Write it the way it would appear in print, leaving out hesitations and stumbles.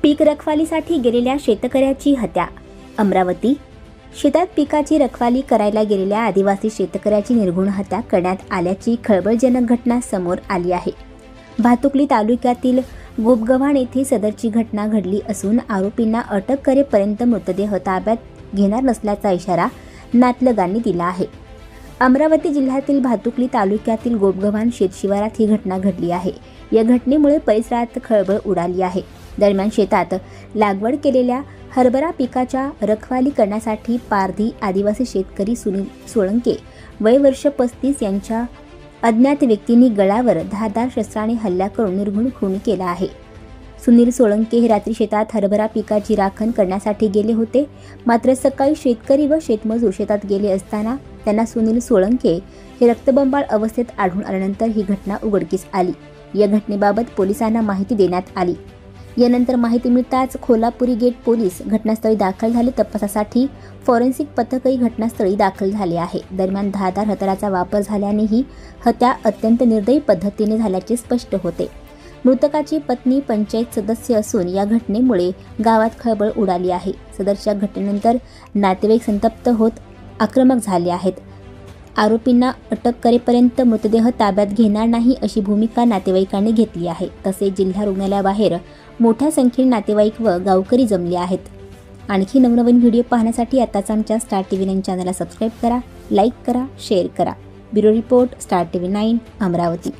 पीक रखवालीसाठी गेलेल्या शेतकऱ्याची हत्या. अमरावती. शेतात पिकाची रखवाली करायला गेलेल्या आदिवासी शेतकऱ्याची निर्घृण हत्या करण्यात आल्याची खळबळजनक घटना समोर आली आहे. भातुकली तालुक्यातील गोपगव्हाण येथे सदरची घटना घडली असून आरोपींना अटक करेपर्यंत मृतदेह ताब्यात घेणार नसल्याचा इशारा नातलगांनी दिला आहे. अमरावती जिल्ह्यातील भातुकली तालुक्यातील गोपगव्हाण शेतशिवारात ही घटना घडली आहे. या घटनेमुळे परिसरात खळबळ उडाली आहे. दरम्यान शेतात लागवड केलेल्या हरभरा पिकाच्या रखवाली करण्यासाठी पारधी आदिवासी शेतकरी सुनील सोळंके वय वर्ष 35 यांच्या अज्ञात व्यक्तींनी गळावर धारदार शस्त्राने हल्ला करून निर्घृण खून केला आहे. सुनील सोळंके हे रात्री शेतात हरभरा पिकाची राखण करण्यासाठी गेले होते. मात्र सकाळी शेतकरी व शेतमजूर शेतात गेले असताना त्यांना सुनील सोळंके हे रक्तबंबाळ अवस्थेत आढळून आल्यानंतर ही घटना उघडकीस आली. या घटनेबाबत पोलिसांना माहिती देण्यात आली. यानंतर माहिती मिळताच खोलापुरी गेट पोलीस घटनास्थळी दाखल झाले. तपासासाठी फॉरेन्सिक पथकही घटनास्थळी दाखल झाले आहे. दरम्यान धारदार हत्याराचा वापर झाल्याने ही हत्या अत्यंत निर्दयी पद्धतीने झाल्याचे स्पष्ट होते. मृतकाची पत्नी पंचायत सदस्य असून या घटनेमुळे गावात खळबळ उडाली आहे. सदरच्या घटनेनंतर नातेवाईक संतप्त होत आक्रमक झाले आहेत. आरोपींना अटक करेपर्यंत मृतदेह ताब्यात घेणार नाही अशी भूमिका नातेवाईकांनी घेतली आहे. तसेच जिल्हा रुग्णालयाबाहेर मोठ्या संख्येने नातेवाईक व गावकरी जमले आहेत. आणखी नवनवीन व्हिडिओ पाहण्यासाठी आताच आमच्या स्टार TV 9 चॅनलला सबस्क्राईब करा, लाईक करा, शेअर करा. Bureau report, star TV 9 Amravati.